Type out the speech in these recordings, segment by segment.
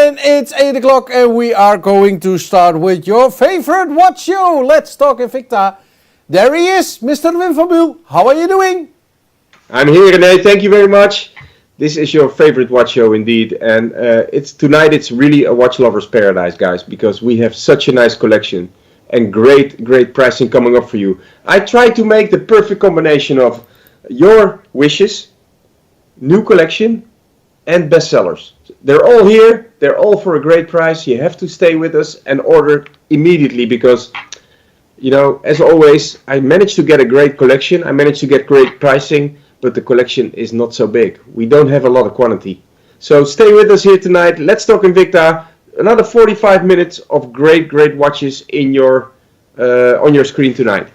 and it's 8 o'clock and we are going to start with your favorite watch show. Let's talk Invicta. There he is, Mr. Wim van Buel. How are you doing? I'm here, René. Thank you very much. This is your favorite watch show indeed, and tonight it's really a watch lover's paradise, guys, because we have such a nice collection and great pricing coming up for you. I try to make the perfect combination of your wishes, new collection, and bestsellers. They're all here. They're all for a great price. You have to stay with us and order immediately because, you know, as always, I managed to get a great collection. I managed to get great pricing, but the collection is not so big. We don't have a lot of quantity. So stay with us here tonight. Let's talk Invicta. Another 45 minutes of great watches in your on your screen tonight.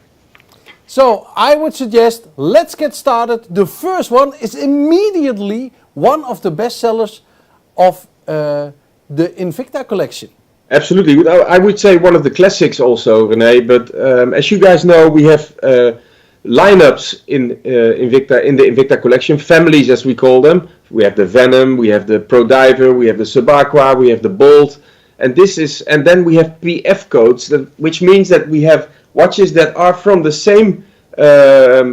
So I would suggest let's get started. The first one is immediately one of the bestsellers of the Invicta collection. Absolutely. I would say one of the classics also, René. But as you guys know, we have lineups in Invicta, in the Invicta collection, families as we call them. We have the Venom, we have the Pro Diver, we have the Subaqua, we have the Bolt, and then we have PF codes, which means that we have watches that are from the same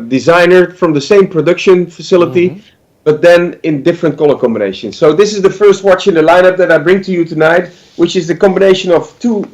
designer, from the same production facility, but then in different color combinations. So this is the first watch in the lineup that I bring to you tonight, which is the combination of two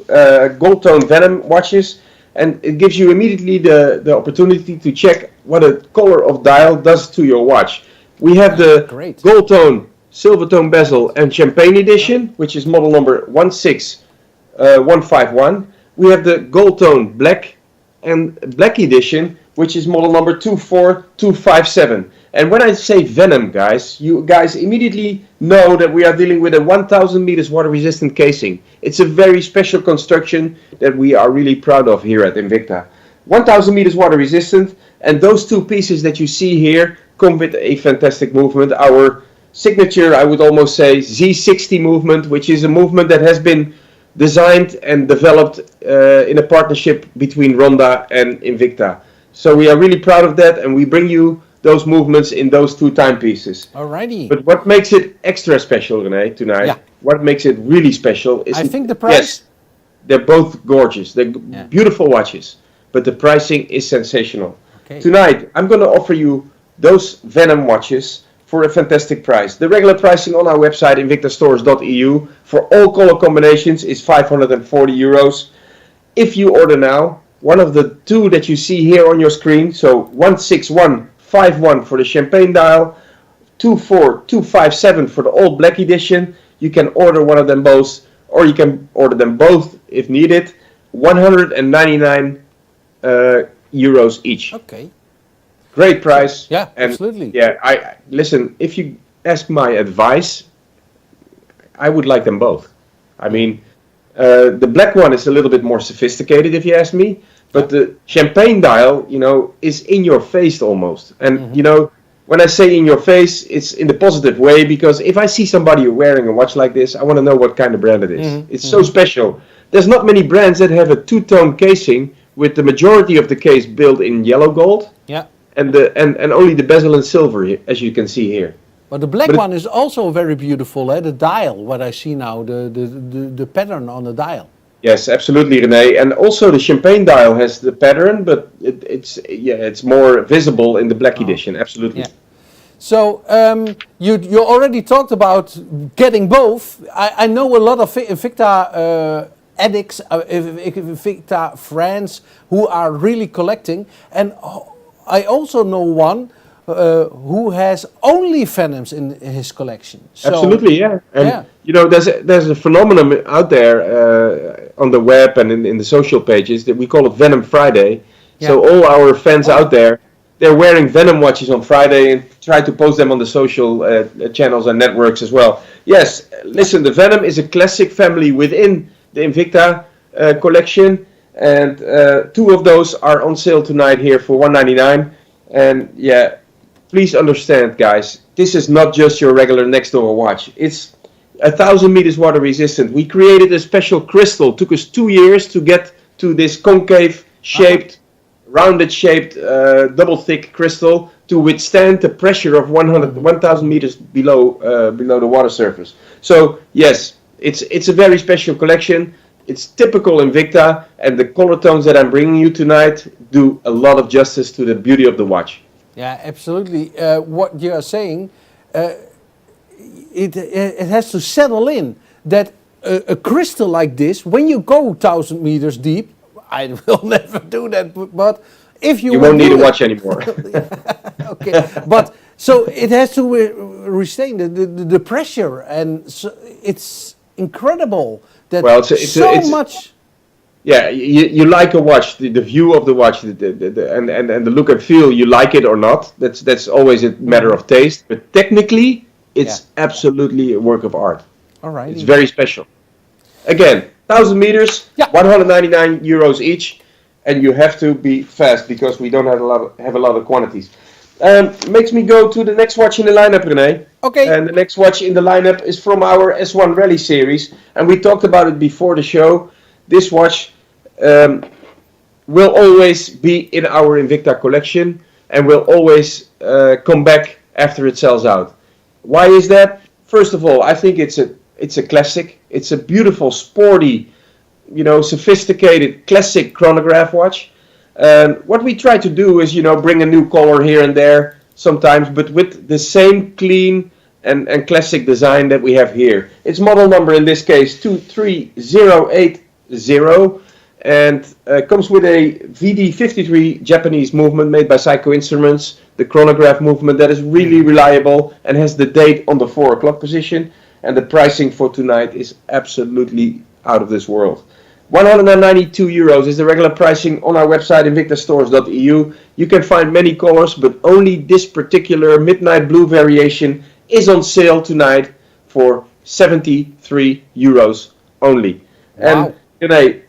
gold tone Venom watches, and it gives you immediately the opportunity to check what a color of dial does to your watch. We have the gold tone, silver tone bezel and champagne edition, which is model number 16151. We have the gold tone black and black edition, which is model number 24257. And when I say Venom, guys, you guys immediately know that we are dealing with a 1000 meters water resistant casing. It's a very special construction that we are really proud of here at Invicta. 1000 meters water resistant, and those two pieces that you see here come with a fantastic movement. Our signature, I would almost say, Z60 movement, which is a movement that has been designed and developed in a partnership between Ronda and Invicta. So we are really proud of that, and we bring you those movements in those two timepieces. Alrighty. But what makes it extra special, René, tonight, what makes it really special is... I think the price? Yes, they're both gorgeous. They're beautiful watches, but the pricing is sensational. Okay. Tonight, I'm going to offer you those Venom watches for a fantastic price. The regular pricing on our website, invictastores.eu, for all color combinations is 540 euros. If you order now, one of the two that you see here on your screen, so 16151 for the champagne dial, 24257 for the all black edition, you can order one of them both, or you can order them both if needed, 199 euros each. Okay. Great price. Yeah, and absolutely. Yeah, I listen, if you ask my advice, I would like them both. I mean, the black one is a little bit more sophisticated, if you ask me, but the champagne dial, you know, is in your face almost. And, you know, when I say in your face, it's in the positive way, because if I see somebody wearing a watch like this, I want to know what kind of brand it is. It's so special. There's not many brands that have a two-tone casing with the majority of the case built in yellow gold. Yeah. And only the bezel in silver, as you can see here. But the black one is also very beautiful, the dial, what I see now, the pattern on the dial. Yes, absolutely, René. And also the champagne dial has the pattern, but it's more visible in the black edition, absolutely. Yeah. So you already talked about getting both. I know a lot of Invicta addicts, Invicta friends who are really collecting, and I also know one who has only Venoms in his collection. So, absolutely, yeah. And you know, there's a phenomenon out there on the web and in the social pages that we call it Venom Friday. Yeah. So all our fans out there, they're wearing Venom watches on Friday and try to post them on the social channels and networks as well. Yes, listen, the Venom is a classic family within the Invicta collection. And two of those are on sale tonight here for $199. And yeah, please understand, guys, this is not just your regular next door watch. It's 1000 meters water resistant. We created a special crystal. Took us 2 years to get to this concave shaped, rounded shaped, double thick crystal to withstand the pressure of 1000 meters below the water surface. So yes, It's a very special collection. It's typical Invicta, and the color tones that I'm bringing you tonight do a lot of justice to the beauty of the watch. Yeah, absolutely. What you are saying, it has to settle in that a crystal like this, when you go 1,000 meters deep, I will never do that, but if you won't need a watch anymore. Okay, but so it has to retain the pressure, and so it's incredible that it's much. Yeah, you like a watch, the view of the watch, and the look and feel. You like it or not. That's always a matter of taste. But technically, it's absolutely a work of art. All right, it's very special. Again, 1,000 meters, 199 euros each, and you have to be fast because we don't have a lot of quantities. Makes me go to the next watch in the lineup, René. Okay. And the next watch in the lineup is from our S1 Rally series, and we talked about it before the show. This watch will always be in our Invicta collection and will always come back after it sells out. Why is that? First of all, I think it's a classic. It's a beautiful, sporty, sophisticated classic chronograph watch. What we try to do is, bring a new color here and there sometimes, but with the same clean and classic design that we have here. Its model number in this case 23080, and comes with a VD53 Japanese movement made by Seiko Instruments, the chronograph movement that is really reliable and has the date on the 4 o'clock position, and the pricing for tonight is absolutely out of this world. 192 euros is the regular pricing on our website invictastores.eu. You can find many colors, but only this particular midnight blue variation is on sale tonight for 73 euros only. Wow. And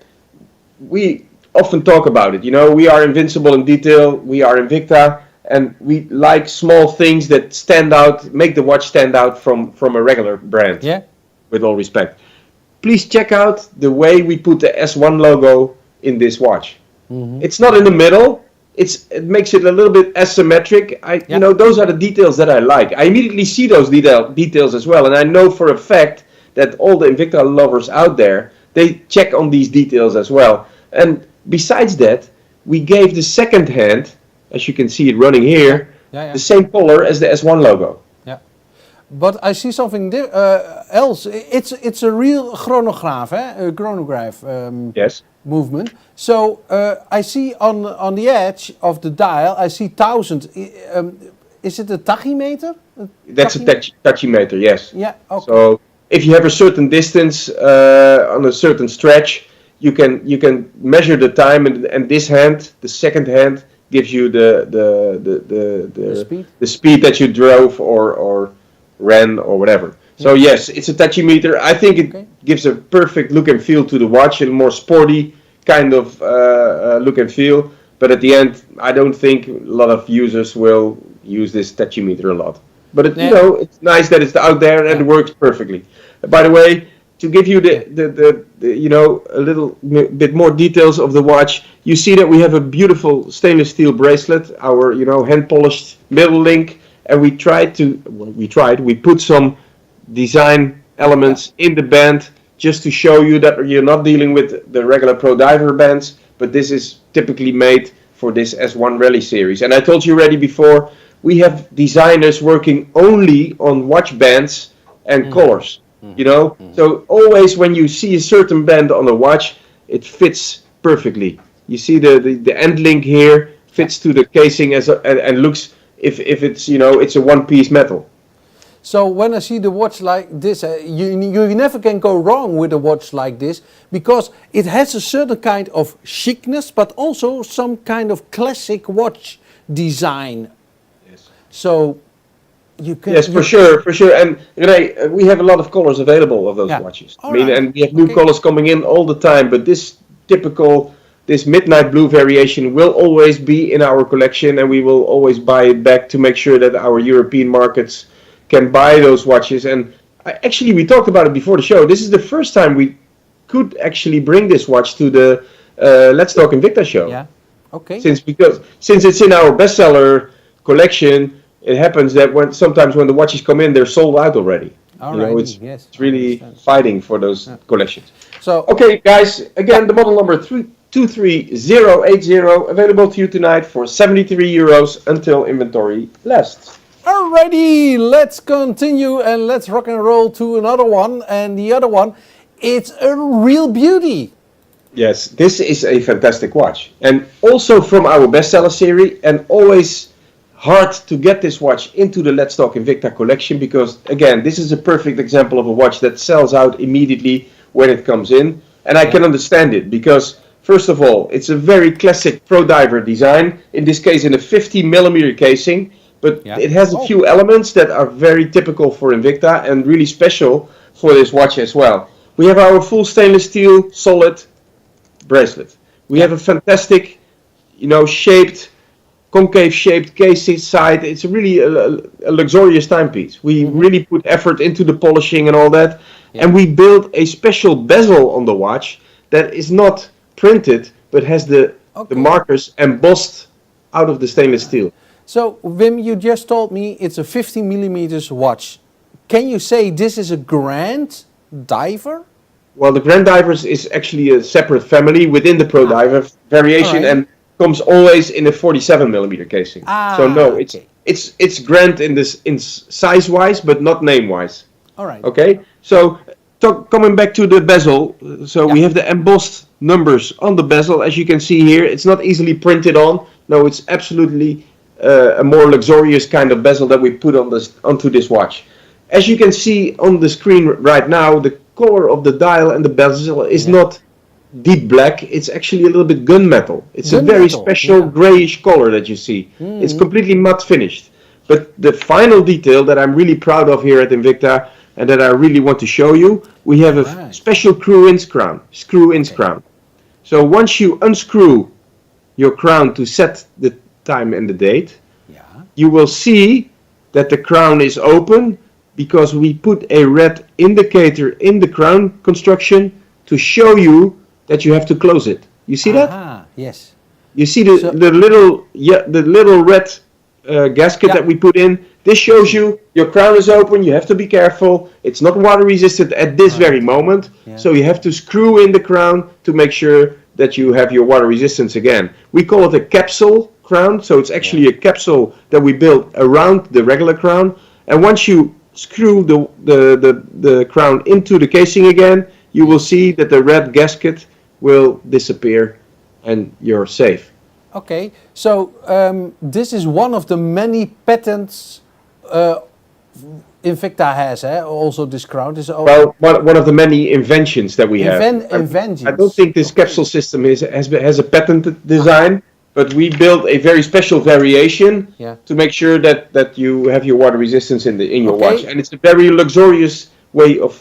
we often talk about it. We are invincible in detail. We are Invicta, and we like small things that stand out, make the watch stand out from a regular brand. Yeah. With all respect. Please check out the way we put the S1 logo in this watch. Mm-hmm. It's not in the middle. It makes it a little bit asymmetric. Those are the details that I like. I immediately see those details as well, and I know for a fact that all the Invicta lovers out there, they check on these details as well. And besides that, we gave the second hand, as you can see it running here, the same color as the S1 logo. But I see something else. It's a real chronograph, yes. Movement. So I see on the edge of the dial, I see 1,000. Is it a tachymeter? That's a tachymeter, yes. Yeah. Okay. So if you have a certain distance on a certain stretch, you can measure the time, and this hand, the second hand, gives you the speed that you drove or ran or whatever. So yes, it's a tachymeter. I think it gives a perfect look and feel to the watch, a more sporty kind of look and feel. But at the end, I don't think a lot of users will use this tachymeter a lot. But it's nice that it's out there and it works perfectly. By the way, to give you the a little bit more details of the watch, you see that we have a beautiful stainless steel bracelet, our hand polished middle link. And we put some design elements in the band just to show you that you're not dealing with the regular Pro Diver bands, but this is typically made for this S1 Rally series. And I told you already before, we have designers working only on watch bands and colors, So always when you see a certain band on a watch, it fits perfectly. You see the end link here fits to the casing and looks if it's it's a one-piece metal. So when I see the watch like this, you never can go wrong with a watch like this, because it has a certain kind of chicness, but also some kind of classic watch design. Yes. So you can. Yes, for sure. And René, we have a lot of colors available of those watches. And we have new colors coming in all the time. But this midnight blue variation will always be in our collection, and we will always buy it back to make sure that our European markets can buy those watches. And we talked about it before the show. This is the first time we could actually bring this watch to the Let's Talk Invicta show. Yeah. Okay. Since it's in our bestseller collection, it happens that sometimes when the watches come in, they're sold out already. Alrighty, yes, it's I really understand. fighting for those collections. So, Okay, guys, again, the model number 23080 available to you tonight for 73 euros until inventory lasts. alrighty, let's continue and let's rock and roll to another one. And the other one, it's a real beauty. Yes, this is a fantastic watch. And also from our bestseller series, and always hard to get this watch into the Let's Talk Invicta collection because, again, this is a perfect example of a watch that sells out immediately when it comes in. And I can understand it because, first of all, it's a very classic pro diver design, in this case in a 50mm casing, but it has a few elements that are very typical for Invicta and really special for this watch as well. We have our full stainless steel solid bracelet. We have a fantastic, shaped, concave shaped case inside. It's really a luxurious timepiece. We really put effort into the polishing and all that. And we built a special bezel on the watch that is not printed, but has the markers embossed out of the stainless steel. So, Wim, you just told me it's a 50mm watch. Can you say this is a Grand Diver? Well, the Grand Divers is actually a separate family within the Pro Diver variation and comes always in a 47mm casing. So no, it's Grand in size wise, but not name wise. All right. Okay. So coming back to the bezel, so we have the embossed numbers on the bezel, as you can see here. It's not easily printed on. No, it's absolutely a more luxurious kind of bezel that we put onto this watch. As you can see on the screen right now, the color of the dial and the bezel is not deep black. It's actually a little bit gunmetal. It's a very special grayish color that you see. It's completely matte finished. But the final detail that I'm really proud of here at Invicta and that I really want to show you, we have a special screw-in crown. So once you unscrew your crown to set the time and the date, you will see that the crown is open because we put a red indicator in the crown construction to show you that you have to close it. You see that? Yes. You see the little red gasket that we put in. This shows you your crown is open. You have to be careful. It's not water resistant at this very moment. So you have to screw in the crown to make sure that you have your water resistance again. We call it a capsule crown. So it's actually a capsule that we built around the regular crown. And once you screw the crown into the casing again, you will see that the red gasket will disappear and you're safe. Okay, so this is one of the many patents Invicta has, also this crown. Well, one of the many inventions that we have. Inventions. I don't think this capsule system has a patented design, but we built a very special variation to make sure that you have your water resistance in your watch, and it's a very luxurious way of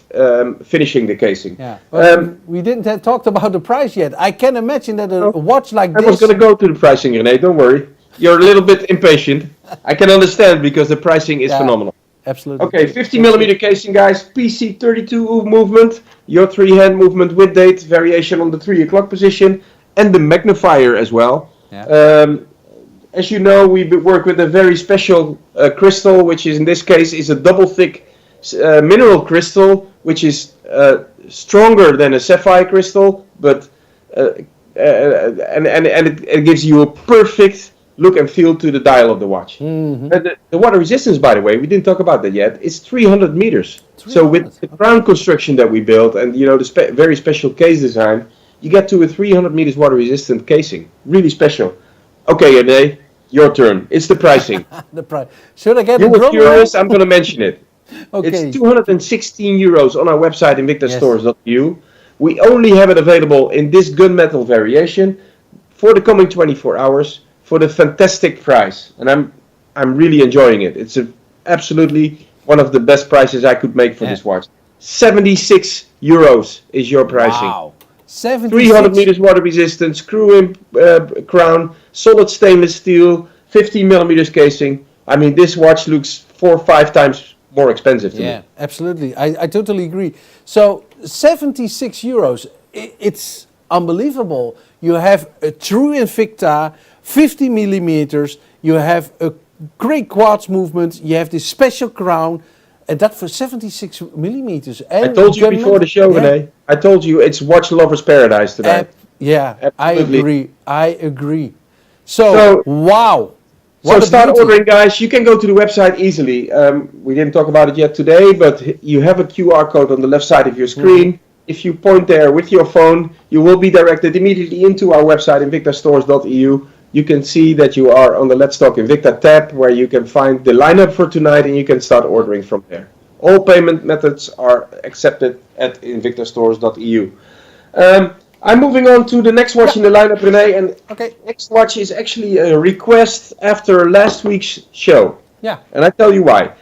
finishing the casing. Yeah, but we didn't talk about the price yet. I can imagine that a watch like this. I was going to go to the pricing, René. Don't worry. You're a little bit impatient. I can understand because the pricing is phenomenal. Absolutely. Okay, 50mm casing, guys. PC32 movement, your 3-hand movement with date, variation on the 3 o'clock position, and the magnifier as well. As you know, we work with a very special crystal, which is in this case is a double thick mineral crystal, which is stronger than a sapphire crystal, but and it gives you a perfect look and feel to the dial of the watch. The water resistance, by the way, we didn't talk about that yet. It's 300 meters. So with the crown construction that we built and the very special case design, you get to a 300 meters water resistant casing. Really special. Okay, René, your turn. It's the pricing. The price. Should I get You were curious, I'm going to mention it. Okay. It's 216 euros on our website, invictastores.eu. We only have it available in this gunmetal variation for the coming 24 hours for the fantastic price. And I'm really enjoying it. It's absolutely one of the best prices I could make for this watch. 76 euros is your pricing. Wow. 76. 300 meters water resistance, screw-in crown, solid stainless steel, 50mm casing. I mean, this watch looks 4 or 5 times more expensive to me. Yeah, absolutely. I totally agree. So 76 euros, it's unbelievable. You have a true Invicta, 50 millimeters. You have a great quartz movement. You have this special crown. And that for 76 millimeters. And I told you before the show, René. I told you it's watch lover's paradise tonight. Absolutely. I agree. So wow. So start ordering, guys. You can go to the website easily. We didn't talk about it yet today, but you have a QR code on the left side of your screen. Mm-hmm. If you point there with your phone, you will be directed immediately into our website, invictastores.eu. You can see that you are on the Let's Talk Invicta tab, where you can find the lineup for tonight, and you can start ordering from there. All payment methods are accepted at invictastores.eu. I'm moving on to the next watch in the lineup, René, and next watch is actually a request after last week's show. Yeah. And I tell you why.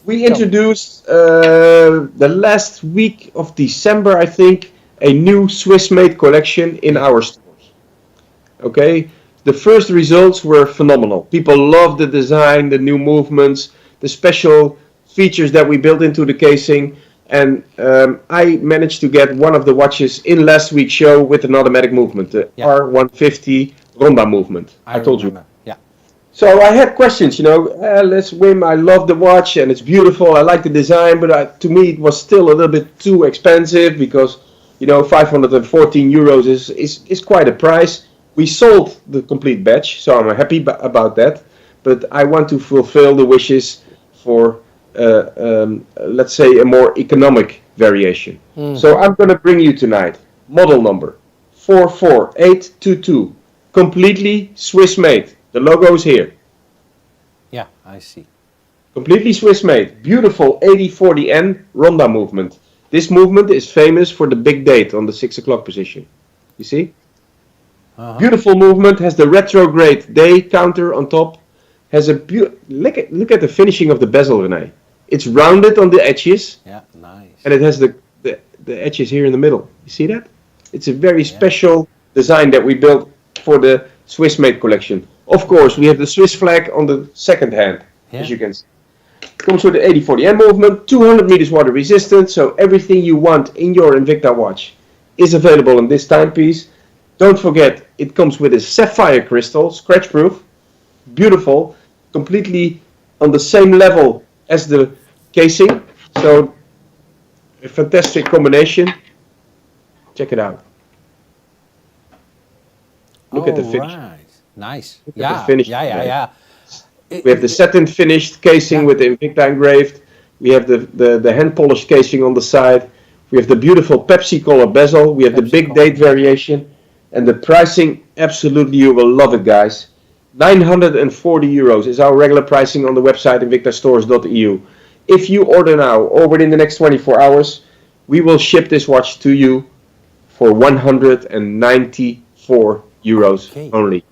We introduced the last week of December, I think, a new Swiss-made collection in our stores. Okay? The first results were phenomenal. People loved the design, the new movements, the special features that we built into the casing. And I managed to get one of the watches in last week's show with an automatic movement, the R150 Ronda movement. I told you. Yeah. So I had questions, let's Wim, I love the watch and it's beautiful. I like the design, but to me it was still a little bit too expensive because, 514 euros is quite a price. We sold the complete batch, so I'm happy about that. But I want to fulfill the wishes for let's say a more economic variation. So I'm going to bring you tonight model number 44822, completely Swiss made. The logo is here. Yeah, I see. Completely Swiss made. Beautiful 8040N Ronda movement. This movement is famous for the big date on the 6 o'clock position. You see? Beautiful movement, has the retrograde day counter on top. Has a look at the finishing of the bezel, René. It's rounded on the edges. Yeah, nice. And it has the edges here in the middle. You see that? It's a very special design that we built for the Swiss made collection. Of course, we have the Swiss flag on the second hand, as you can see. Comes with the 8040M movement, 200 meters water resistant, so everything you want in your Invicta watch is available in this timepiece. Don't forget, it comes with a sapphire crystal, scratch proof, beautiful, completely on the same level as the casing, so a fantastic combination. Check it out. Look at the finish. Right. Nice. Look at the finish. Yeah. We have the satin finished casing with the Invicta engraved. We have the hand polished casing on the side. We have the beautiful Pepsi color bezel. We have the big date variation. And the pricing, absolutely, you will love it, guys. 940 euros is our regular pricing on the website invictastores.eu. If you order now or within the next 24 hours, we will ship this watch to you for 194 euros only.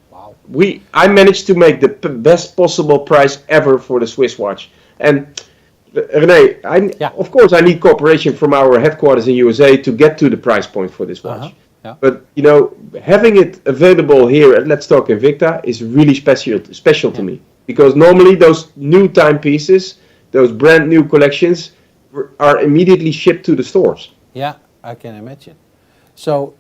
Wow. I managed to make the best possible price ever for the Swiss watch. And René, of course I need cooperation from our headquarters in USA to get to the price point for this watch. Yeah. But having it available here at Let's Talk Invicta is really special to me, because normally those new timepieces, those brand new collections, are immediately shipped to the stores. Yeah, I can imagine. So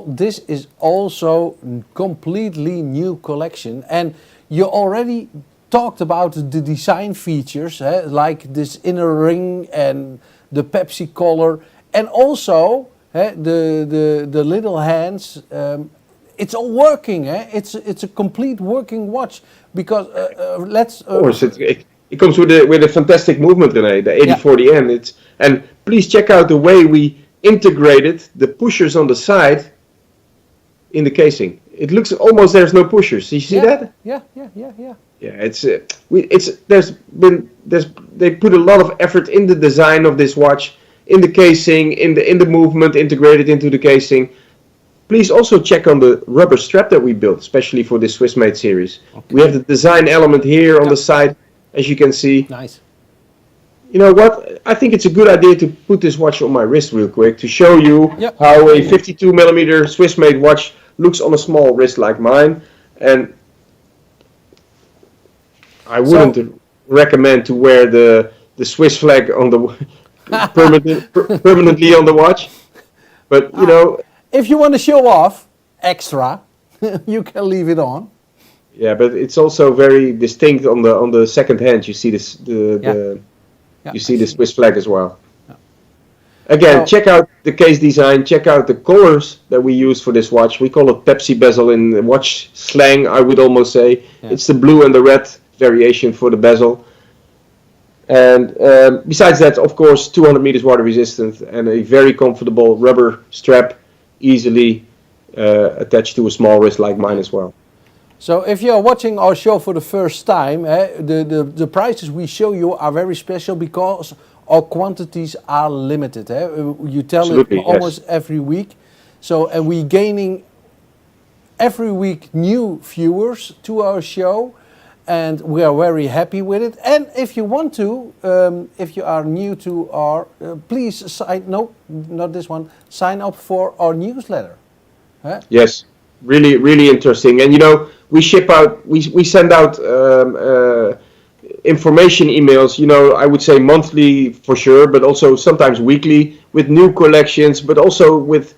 this is also completely new collection, and you already talked about the design features, like this inner ring and the Pepsi color, and also. The little hands, it's all working. It's a complete working watch because let's. Of course, it comes with a fantastic movement, René, the 8040N. And please check out the way we integrated the pushers on the side in the casing. It looks almost there's no pushers. You see that? Yeah. Yeah, they put a lot of effort in the design of this watch. In the casing, in the movement, integrated into the casing. Please also check on the rubber strap that we built, especially for this Swiss made series. Okay. We have the design element here on the side, as you can see. Nice. You know what? I think it's a good idea to put this watch on my wrist real quick to show you how a 52 millimeter Swiss made watch looks on a small wrist like mine. And I wouldn't recommend to wear the Swiss flag on the permanently on the watch, but if you want to show off extra, you can leave it on. Yeah, but it's also very distinct on the second hand. You see this the Yeah, You see I the see. Swiss flag as well. Yeah. Again, So, check out the case design, check out the colors that we use for this watch. We call it Pepsi bezel in watch slang, I would almost say. yeah. It's the blue and the red variation for the bezel. And besides that, of course, 200 meters water resistant and a very comfortable rubber strap, easily attached to a small wrist like mine as well. So if you are watching our show for the first time, the prices we show you are very special because our quantities are limited. You tell Absolutely, it almost every week. So and we gaining every week new viewers to our show, and we are very happy with it. And if you want to, if you are new to our, please sign, no, not this one, sign up for our newsletter. Yes, really, really interesting. And you know, we ship out, we send out information emails. You know, I would say monthly for sure, but also sometimes weekly with new collections, but also with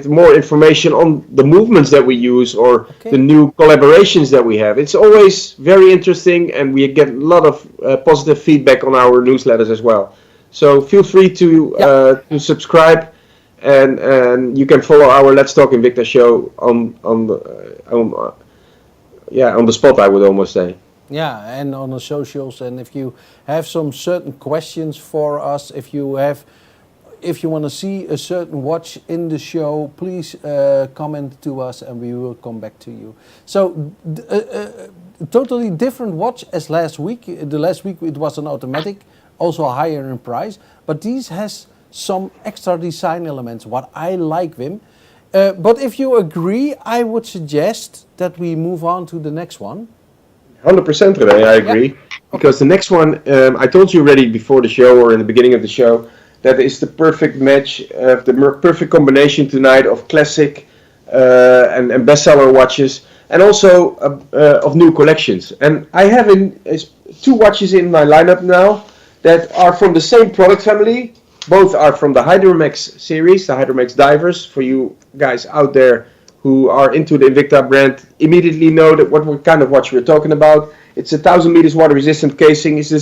more information on the movements that we use or the new collaborations that we have. It's always very interesting, and we get a lot of positive feedback on our newsletters as well. So feel free to subscribe. And you can follow our Let's Talk Invicta show on the spot, I would almost say. Yeah, and on the socials. And if you have some certain questions for us, if you want to see a certain watch in the show, please comment to us, and we will come back to you. So, totally different watch as last week. The last week it was an automatic, also higher in price, but these has some extra design elements, what I like, Wim. But if you agree, I would suggest that we move on to the next one. 100%, René, I agree. Yeah. Because the next one, I told you already before the show or in the beginning of the show, that is the perfect match, the perfect combination tonight of classic and bestseller watches, and also of new collections. And I have two watches in my lineup now that are from the same product family. Both are from the Hydromax series, the Hydromax divers. For you guys out there who are into the Invicta brand, immediately know that what kind of watch we're talking about. It's a 1,000 meters water resistant casing. It's a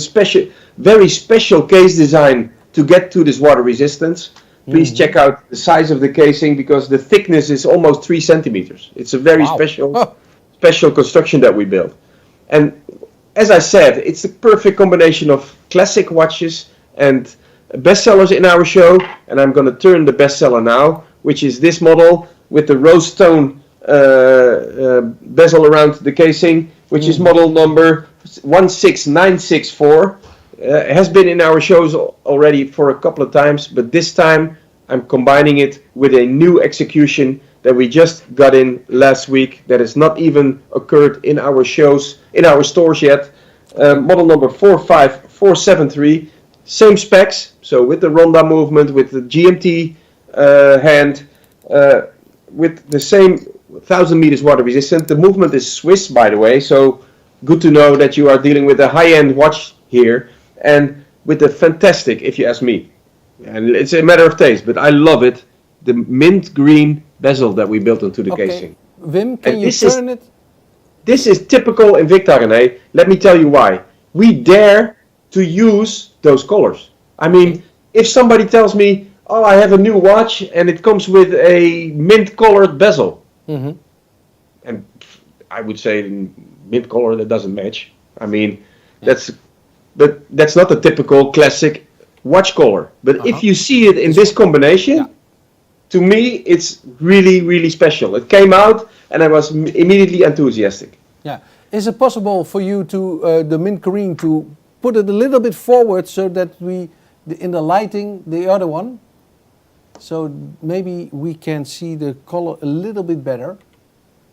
very special case design to get to this water resistance. Please check out the size of the casing, because the thickness is almost 3 centimeters. It's a very special construction that we built. And as I said, it's the perfect combination of classic watches and bestsellers in our show, and I'm going to turn the bestseller now, which is this model with the rose stone bezel around the casing, which is model number 16964. It has been in our shows already for a couple of times, but this time I'm combining it with a new execution that we just got in last week that has not even occurred in our shows, in our stores yet. Model number 45473. Same specs, so with the Ronda movement, with the GMT hand, with the same 1,000 meters water resistant. The movement is Swiss, by the way, so good to know that you are dealing with a high-end watch here, and with a fantastic, if you ask me, and it's a matter of taste, but I love it, the mint green bezel that we built into the casing. Wim, can you turn it? This is typical Invicta, René. Let me tell you why. We dare to use those colors. I mean, if somebody tells me, oh, I have a new watch and it comes with a mint colored bezel, and I would say mint color, that doesn't match. I mean, that's not a typical classic watch color. But if you see it in this combination, to me, it's really, really special. It came out and I was immediately enthusiastic. Yeah. Is it possible for you to, the mint green, to put it a little bit forward so that in the lighting, the other one, so maybe we can see the color a little bit better,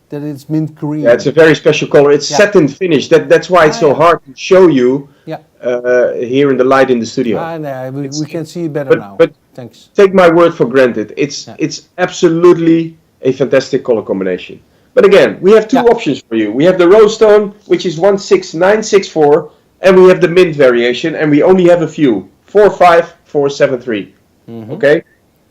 that it's mint green. Yeah, it's a very special color. It's satin finish. That's why it's so hard to show you here in the light in the studio. No, we can see it better now. But thanks. Take my word for granted. It's absolutely a fantastic color combination. But again, we have two options for you. We have the rose stone, which is 16964, and we have the mint variation, and we only have a few, 45473. Okay?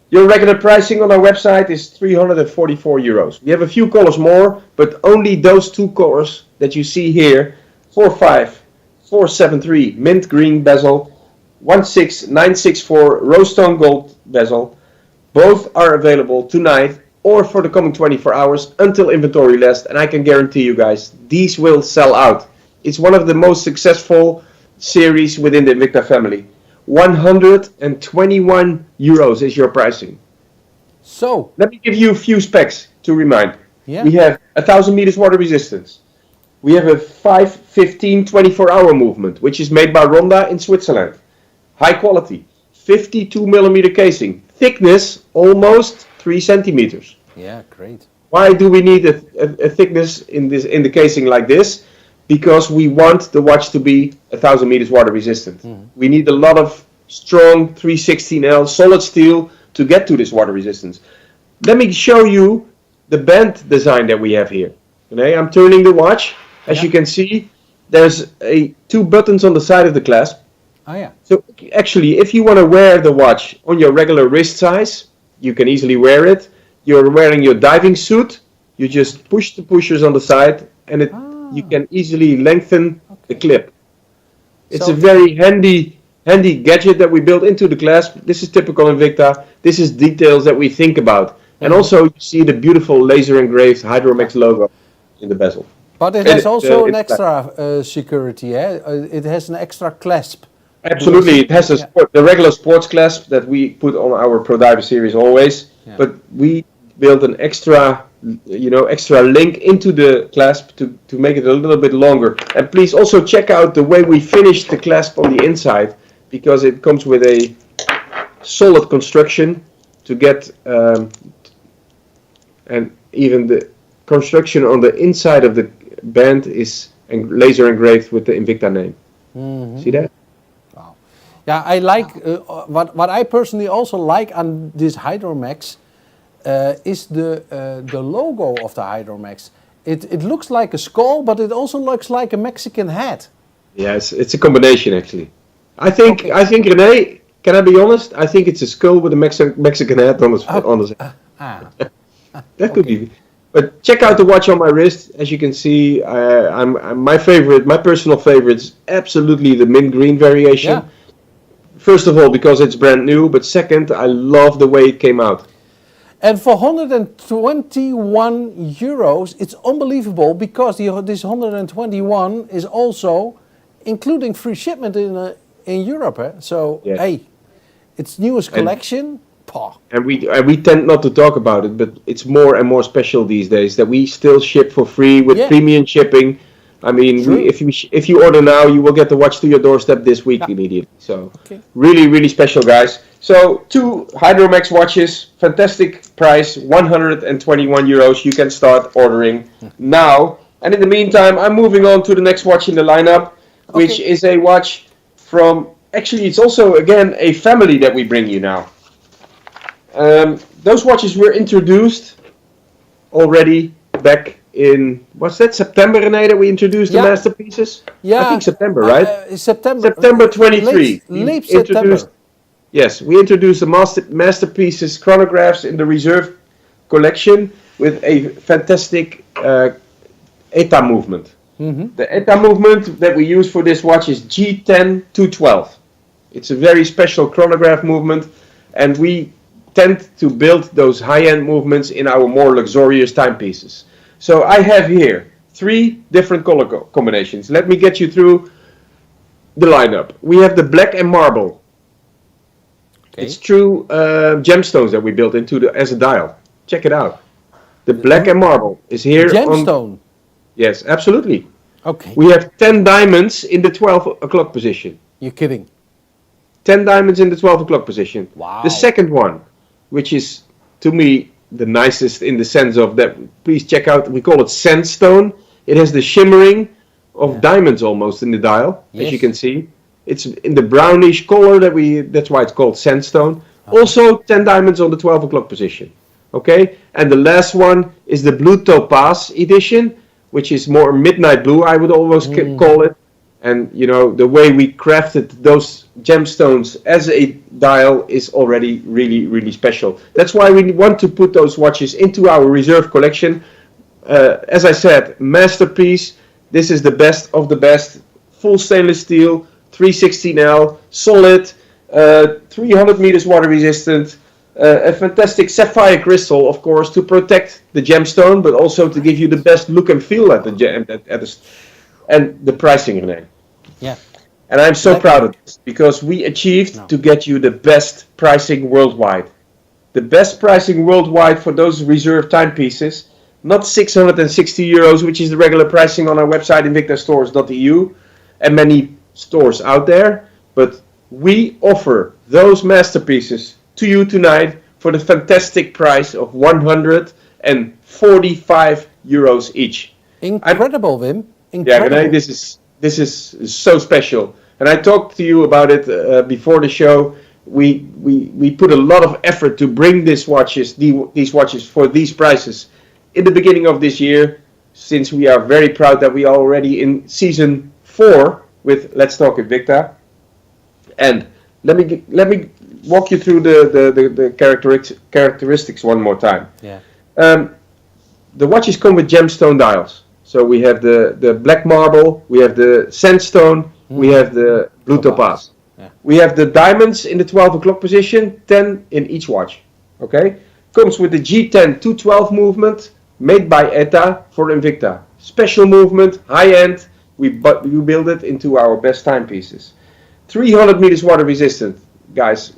Your regular pricing on our website is 344 euros. We have a few colors more, but only those two colors that you see here, 45473 mint green bezel, 16964 rose tone gold bezel. Both are available tonight or for the coming 24 hours until inventory lasts, and I can guarantee you guys, these will sell out. It's one of the most successful series within the Invicta family. 121 euros is your pricing. So, let me give you a few specs to remind. Yeah. We have 1000 meters water resistance. We have a 515 24-hour movement, which is made by Ronda in Switzerland. High quality, 52 millimeter casing, thickness almost 3 centimeters. Yeah, great. Why do we need a thickness in the casing like this? Because we want the watch to be 1000 meters water resistant. We need a lot of strong 316L solid steel to get to this water resistance. Let me show you the band design that we have here. Okay, I'm turning the watch. As you can see, there's 2 buttons on the side of the clasp. Oh yeah. So actually, if you want to wear the watch on your regular wrist size, you can easily wear it. You're wearing your diving suit, you just push the pushers on the side, and you can easily lengthen the clip. It's a very handy gadget that we built into the clasp. This is typical Invicta. This is details that we think about. And also you see the beautiful laser engraved Hydromax logo in the bezel. But it has also an extra security, eh? It has an extra clasp. Absolutely, it has the regular sports clasp that we put on our Pro Diver series always, but we built an extra, extra link into the clasp to make it a little bit longer. And please also check out the way we finished the clasp on the inside, because it comes with a solid construction to get, and even the construction on the inside of the band is laser engraved with the Invicta name. See that? Wow. Yeah, I like what I personally also like on this Hydromax is the logo of the Hydromax. It looks like a skull, but it also looks like a Mexican hat. Yes, it's a combination actually. I think René, can I be honest? I think it's a skull with a Mexican hat on the That could be. But check out the watch on my wrist. As you can see, my personal favorite is absolutely the mint green variation. Yeah. First of all, because it's brand new, but second, I love the way it came out. And for 121 euros, it's unbelievable, because this 121 is also including free shipment in Europe. Eh? So, hey, it's newest collection. And we tend not to talk about it, but it's more and more special these days that we still ship for free with premium shipping. I mean, if you order now, you will get the watch to your doorstep this week immediately. So really, really special, guys. So 2 Hydromax watches, fantastic price, 121 euros. You can start ordering now. And in the meantime, I'm moving on to the next watch in the lineup, which is a watch from, actually it's also again a family that we bring you now. Those watches were introduced already back in, what's that, September, René, that we introduced the masterpieces? Yeah. I think September, right? September 23. Late September. Yes, we introduced the masterpieces chronographs in the Reserve collection with a fantastic ETA movement. The ETA movement that we use for this watch is G10-212. It's a very special chronograph movement, and we tend to build those high-end movements in our more luxurious timepieces. So I have here 3 different color combinations. Let me get you through the lineup. We have the black and marble. It's true gemstones that we built into as a dial. Check it out. The black and marble is here. Gemstone? Yes, absolutely. Okay. We have 10 diamonds in the 12 o'clock position. You're kidding. 10 diamonds in the 12 o'clock position. Wow. The second one, which is to me the nicest in the sense of that, please check out, we call it sandstone. It has the shimmering of diamonds almost in the dial, as you can see. It's in the brownish color that's why it's called sandstone. Also 10 diamonds on the 12 o'clock position. Okay, and the last one is the blue topaz edition, which is more midnight blue, I would almost call it. And you know, the way we crafted those gemstones as a dial is already really, really special. That's why we want to put those watches into our Reserve collection. As I said, masterpiece. This is the best of the best. Full stainless steel, 316L, solid, 300 meters water resistant, a fantastic sapphire crystal, of course, to protect the gemstone, but also to give you the best look and feel at the and the pricing, René. Yeah. And I'm so proud of this because we achieved to get you the best pricing worldwide. The best pricing worldwide for those reserved timepieces, not 660 euros, which is the regular pricing on our website, invictastores.eu, and many stores out there, but we offer those masterpieces to you tonight for the fantastic price of 145 euros each. Incredible, Wim. Incredible. Yeah, René, this is so special. And I talked to you about it before the show. We put a lot of effort to bring these watches for these prices in the beginning of this year, since we are very proud that we are already in season 4 with Let's Talk Invicta. And let me walk you through the characteristics one more time. Yeah. The watches come with gemstone dials. So we have the black marble, we have the sandstone, we have the blue topaz. Yeah. We have the diamonds in the 12 o'clock position, 10 in each watch. Okay? Comes with the G10 212 movement made by ETA for Invicta. Special movement, high end. We build it into our best timepieces. 300 meters water resistant. Guys,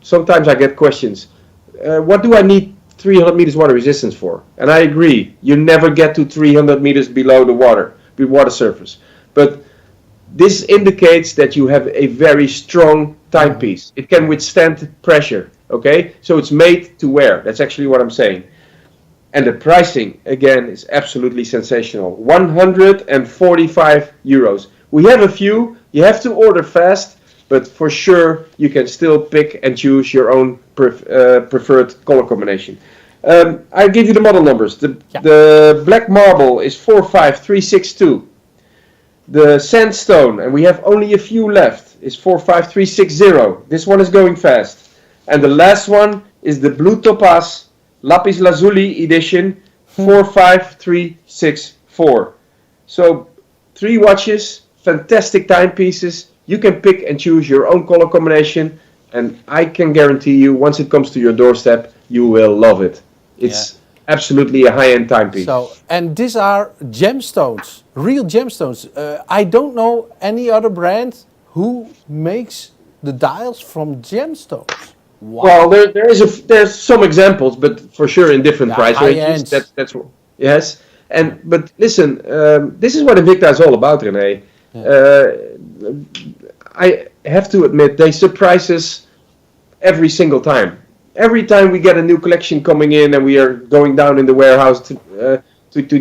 sometimes I get questions. What do I need 300 meters water resistance for? And I agree, you never get to 300 meters below the water surface. But this indicates that you have a very strong timepiece. It can withstand pressure, okay? So it's made to wear. That's actually what I'm saying. And the pricing, again, is absolutely sensational. 145 euros. We have a few. You have to order fast, but for sure you can still pick and choose your own preferred color combination. I'll give you the model numbers. The black marble is 45362. The sandstone, and we have only a few left, is 45360. This one is going fast. And the last one is the blue topaz lapis lazuli edition, 45364. So 3 watches, fantastic timepieces. You can pick and choose your own color combination, and I can guarantee you, once it comes to your doorstep, you will love it. It's absolutely a high-end timepiece. So, and these are gemstones, real gemstones. I don't know any other brand who makes the dials from gemstones. Wow. Well, there's some examples, but for sure in different price ranges. That's yes. But listen, this is what Invicta is all about, René. I have to admit, they surprise us every single time. Every time we get a new collection coming in and we are going down in the warehouse to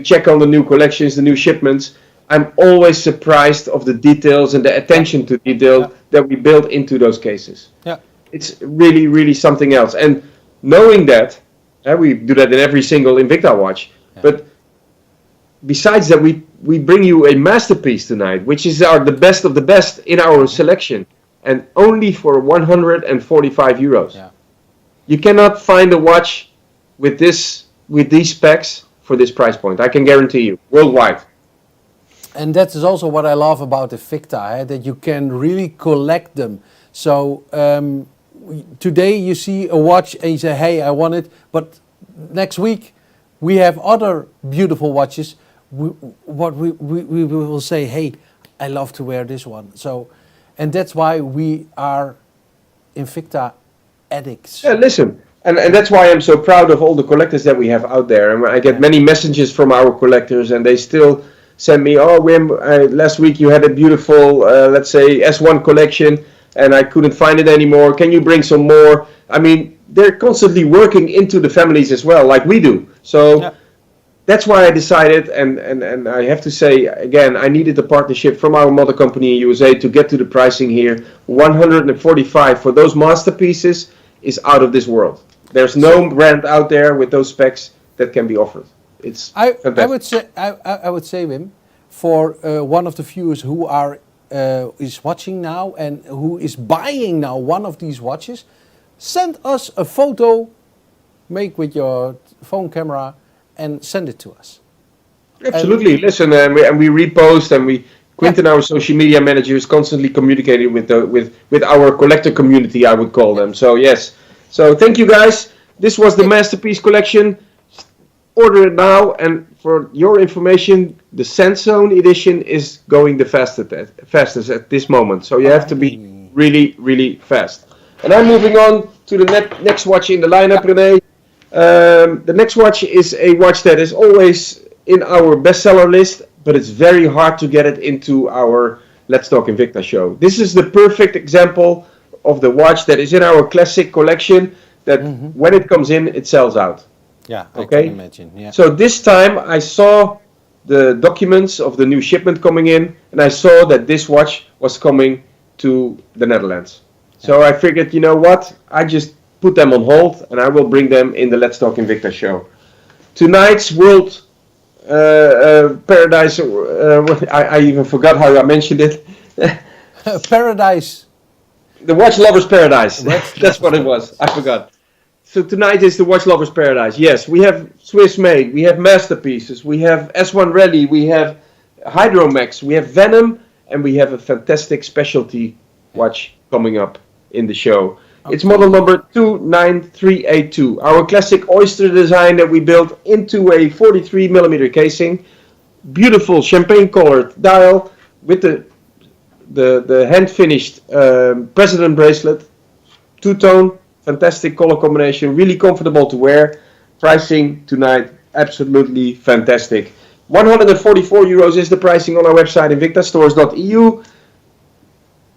check on the new collections, the new shipments, I'm always surprised of the details and the attention to detail that we build into those cases. Yeah. It's really, really something else. And knowing that, we do that in every single Invicta watch, but besides that, we bring you a masterpiece tonight, which is the best of the best in our selection, and only for 145 euros. Yeah. You cannot find a watch with these specs for this price point. I can guarantee you, worldwide. And that is also what I love about the Invicta, that you can really collect them. So today you see a watch and you say, hey, I want it. But next week we have other beautiful watches. We will say, hey, I love to wear this one. So, and that's why we are Invicta addicts. Yeah, listen, and that's why I'm so proud of all the collectors that we have out there. And I get many messages from our collectors, and they still send me, oh, Wim, last week you had a beautiful, let's say, S1 collection, and I couldn't find it anymore. Can you bring some more? I mean, they're constantly working into the families as well, like we do. So that's why I decided, and I have to say, again, I needed a partnership from our mother company in USA to get to the pricing here. 145 for those masterpieces is out of this world. There's no brand out there with those specs that can be offered. It's fantastic. I would say, Wim, for one of the viewers who is watching now and who is buying now one of these watches, send us a photo, make with your phone camera, and send it to us. Absolutely. Listen, and we repost and we Quinten, our social media manager, is constantly communicating with our collector community, I would call them. So yes. So thank you guys. This was the Masterpiece collection. Order it now, and for your information, the Sandsone edition is going the fastest at this moment. So you have to be really, really fast. And I'm moving on to the next watch in the lineup, René. The next watch is a watch that is always in our bestseller list, but it's very hard to get it into our Let's Talk Invicta show. This is the perfect example of the watch that is in our classic collection that when it comes in, it sells out. Yeah, okay? I can imagine. Yeah. So this time I saw the documents of the new shipment coming in, and I saw that this watch was coming to the Netherlands. So I figured, you know what? I just put them on hold, and I will bring them in the Let's Talk Invicta show. Tonight's World Paradise, I even forgot how I mentioned it. Paradise. The Watch Lovers Paradise. That's what it was. I forgot. So tonight is the Watch Lovers Paradise. Yes, we have Swiss made, we have masterpieces, we have S1 Rally, we have Hydromax, we have Venom, and we have a fantastic specialty watch coming up in the show. Okay. It's model number 29382, our classic oyster design that we built into a 43mm casing. Beautiful champagne colored dial with the hand finished president bracelet, two-tone. Fantastic color combination, really comfortable to wear. Pricing tonight, absolutely fantastic. 144 euros is the pricing on our website, invictastores.eu.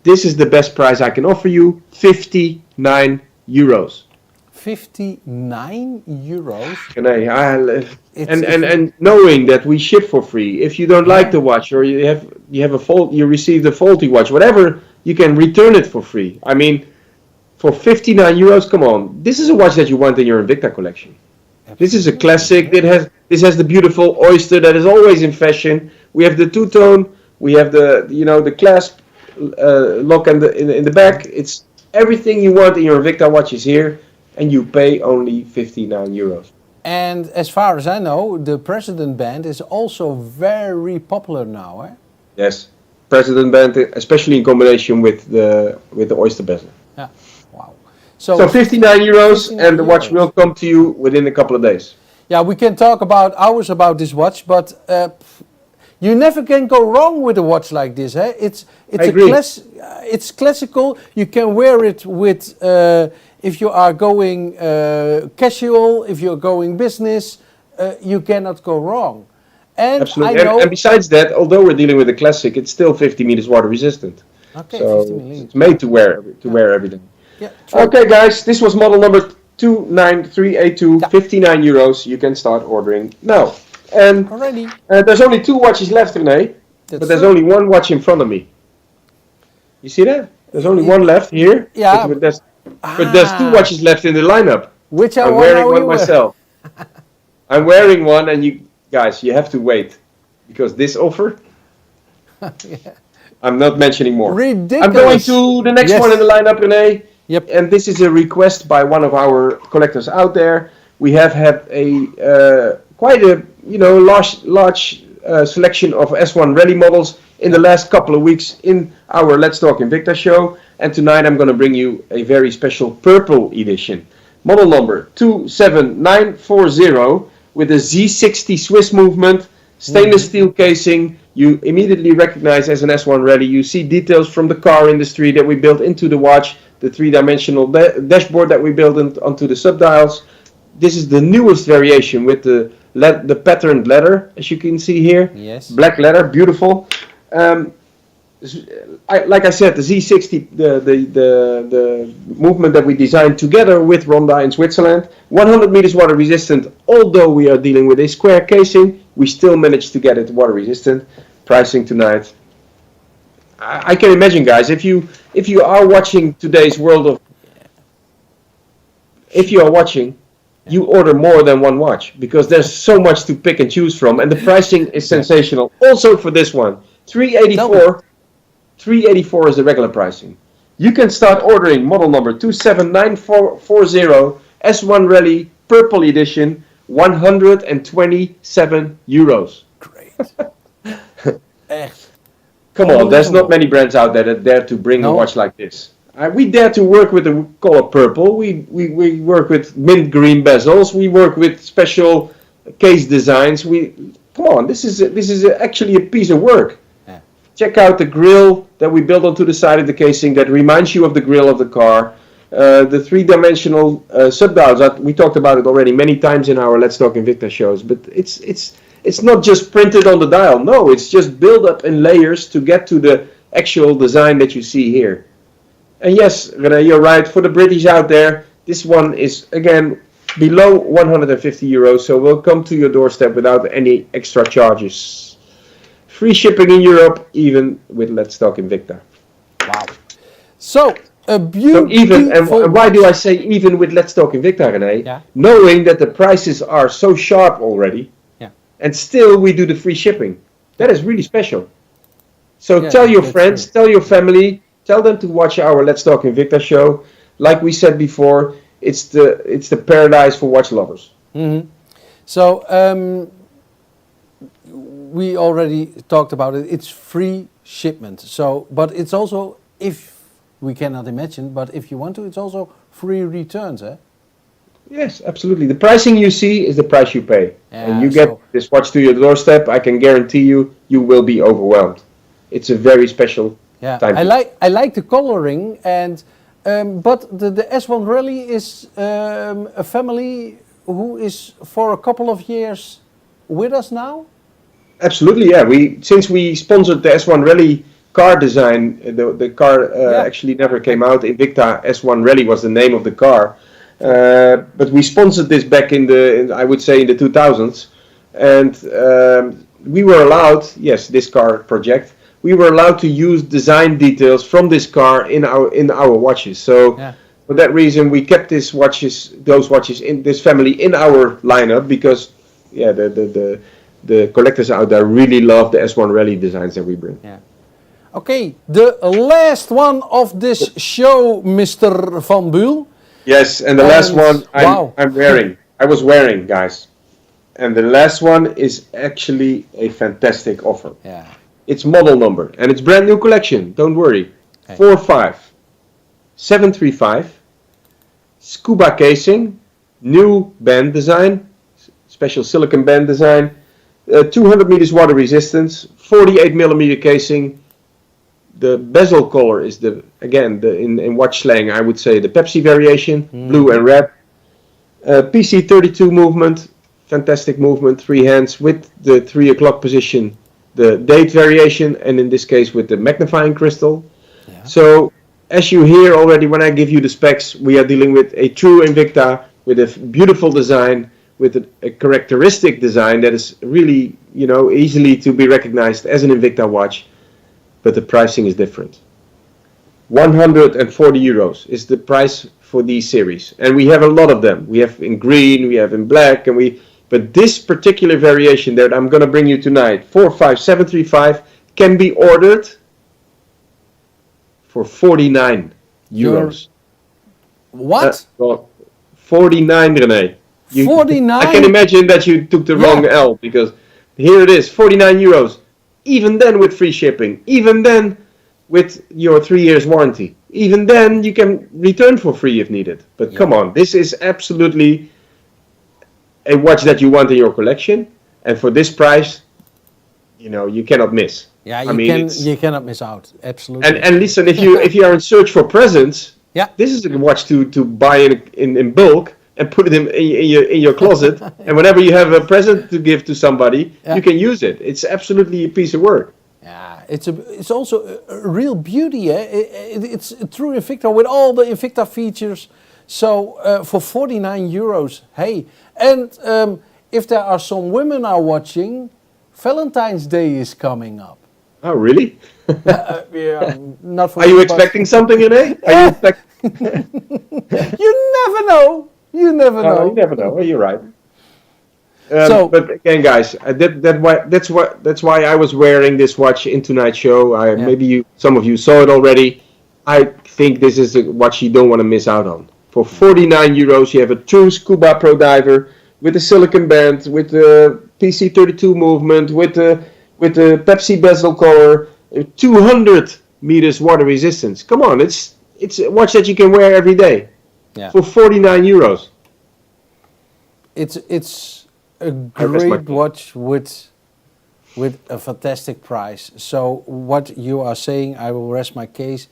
This is the best price I can offer you, 59 euros. 59 euros? And knowing that we ship for free, if you don't like the watch or you received a faulty watch, whatever, you can return it for free. I mean, for 59 euros, come on. This is a watch that you want in your Invicta collection. Absolutely. This is a classic. This has the beautiful oyster that is always in fashion. We have the two-tone. We have the clasp lock in the back. It's everything you want in your Invicta watch is here, and you pay only 59 euros. And as far as I know, the President Band is also very popular now, eh? Yes, President Band, especially in combination with the oyster bezel. Yeah. Wow. So 59 euros, and the watch will come to you within a couple of days. Yeah, we can talk about hours about this watch, but you never can go wrong with a watch like this. Eh? It's classical. You can wear it with if you are going casual, if you're going business, you cannot go wrong. And absolutely. And besides that, although we're dealing with a classic, it's still 50 meters water resistant. Okay, so 50 milliliters. It's made to wear everything. Yeah, true. Okay, guys, this was model number 29382, 59 euros. You can start ordering now. And already. There's only 2 watches left, René. But there's only 1 watch in front of me. You see that? There's only 1 left here. Yeah. But there's 2 watches left in the lineup. Which I'm wearing one myself. I'm wearing one, and you guys, you have to wait because this offer. Yeah. I'm not mentioning more. Ridiculous. I'm going to the next one in the lineup, René. Yep. And this is a request by one of our collectors out there. We have had a quite a large selection of S1 Rally models in the last couple of weeks in our Let's Talk Invicta show. And tonight I'm going to bring you a very special purple edition. Model number 27940 with a Z60 Swiss movement, stainless steel casing. You immediately recognize as an S1 Rally. You see details from the car industry that we built into the watch, the 3-dimensional dashboard that we built onto the subdials. This is the newest variation with the patterned leather, as you can see here. Yes. Black leather, beautiful. Like I said, the Z60, the movement that we designed together with Ronda in Switzerland, 100 meters water resistant. Although we are dealing with a square casing, we still managed to get it water resistant. Pricing tonight. I can imagine, guys, if you are watching today's world of, if you are watching, you order more than one watch because there's so much to pick and choose from, and the pricing is sensational. Also for this one, 384 is the regular pricing. You can start ordering model number 27940 S1 Rally Purple Edition, 127 euros. Great. Echt. Come on, there's not many brands out there that dare to bring a watch like this. We dare to work with the color purple. We work with mint green bezels. We work with special case designs. Come on, this is actually a piece of work. Yeah. Check out the grille that we built onto the side of the casing that reminds you of the grille of the car. The three-dimensional subdials. We talked about it already many times in our Let's Talk Invicta shows. But it's not just printed on the dial. No, it's just built up in layers to get to the actual design that you see here. And yes, René, you're right. For the British out there, this one is, again, below 150 euros. So we'll come to your doorstep without any extra charges. Free shipping in Europe, even with Let's Talk Invicta. Wow. So, a beautiful... So even, and why do I say even with Let's Talk Invicta, René? Yeah. Knowing that the prices are so sharp already, yeah, and still we do the free shipping. That is really special. So yeah, tell your friends, tell your family, tell them to watch our Let's Talk Invicta show. Like we said before, it's the paradise for watch lovers. Mm-hmm. So we already talked about it. It's free shipment. So, but it's also, if we cannot imagine, but if you want to, it's also free returns, eh? Yes, absolutely. The pricing you see is the price you pay, and you get this watch to your doorstep. I can guarantee you, you will be overwhelmed. It's a very special. Yeah, I like the coloring, and but the S1 Rally is a family who is for a couple of years with us now. Absolutely, yeah. Since we sponsored the S1 Rally car design, the car actually never came out. Invicta S1 Rally was the name of the car, but we sponsored this back I would say in the 2000s, and we were allowed, yes, this car project. We were allowed to use design details from this car in our watches. So for that reason, we kept those watches in this family in our lineup because the collectors out there really love the S1 Rally designs that we bring. Yeah. Okay, the last one of this show, Mr. Van Buul. Yes, and the last one I'm wearing. I was wearing, guys. And the last one is actually a fantastic offer. Yeah. It's model number, and it's brand new collection. Don't worry. 45735, scuba casing, new band design, special silicon band design, 200 meters water resistance, 48 millimeter casing. The bezel color is in watch slang I would say the Pepsi variation, blue and red. PC32 movement, fantastic movement, 3 hands with the 3 o'clock position. The date variation, and in this case with the magnifying crystal. Yeah. So as you hear already when I give you the specs, we are dealing with a true Invicta with a beautiful design, with a characteristic design that is really, easily to be recognized as an Invicta watch, but the pricing is different. 140 euros is the price for these series, and we have a lot of them. We have in green, we have in black, but this particular variation that I'm going to bring you tonight, 45735, can be ordered for 49 euros. What? 49, René. 49? I can imagine that you took the wrong L, because here it is, 49 euros. Even then with free shipping. Even then with your 3 years warranty. Even then you can return for free if needed. But come on, this is absolutely a watch that you want in your collection, and for this price, you cannot miss. Yeah, you cannot miss out. Absolutely. And listen, if you are in search for presents, this is a watch to buy in bulk and put it in your closet, and whenever you have a present to give to somebody, you can use it. It's absolutely a piece of work. Yeah, it's also a real beauty. It's a true Invicta with all the Invicta features. So for 49 euros, hey, and if there are some women are watching, Valentine's Day is coming up. Oh, really? Not for. Are you expecting something, René? You never know. You never know. You never know. Well, you're right. But again, guys, that's why I was wearing this watch in tonight's show. Maybe some of you saw it already. I think this is a watch you don't want to miss out on. For 49 euros, you have a true Scuba Pro Diver with a silicon band, with the PC32 movement, with the Pepsi bezel color, 200 meters water resistance. Come on, it's a watch that you can wear every day for 49 euros. It's a great watch with a fantastic price. So what you are saying, I will rest my case.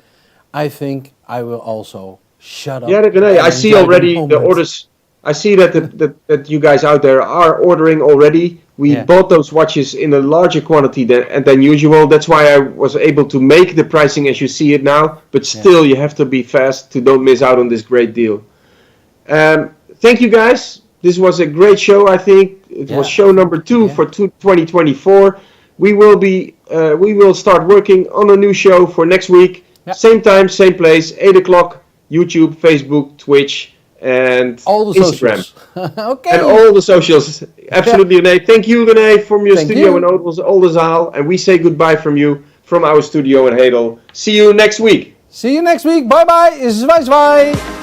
I think I will also shut up. Yeah, René, I see already the orders. I see that you guys out there are ordering already. We bought those watches in a larger quantity than usual. That's why I was able to make the pricing as you see it now. But still, you have to be fast to don't miss out on this great deal. Thank you, guys. This was a great show. I think it was show number 2 for 2024. We will start working on a new show for next week. Same time, same place, 8 o'clock. YouTube, Facebook, Twitch, and all the Instagram. Okay. And all the socials. Absolutely, René. Thank you, René, from your studio in Oldenzaal. And we say goodbye from you, from our studio in Hedel. See you next week. See you next week. Bye bye. Zwaai zwaai.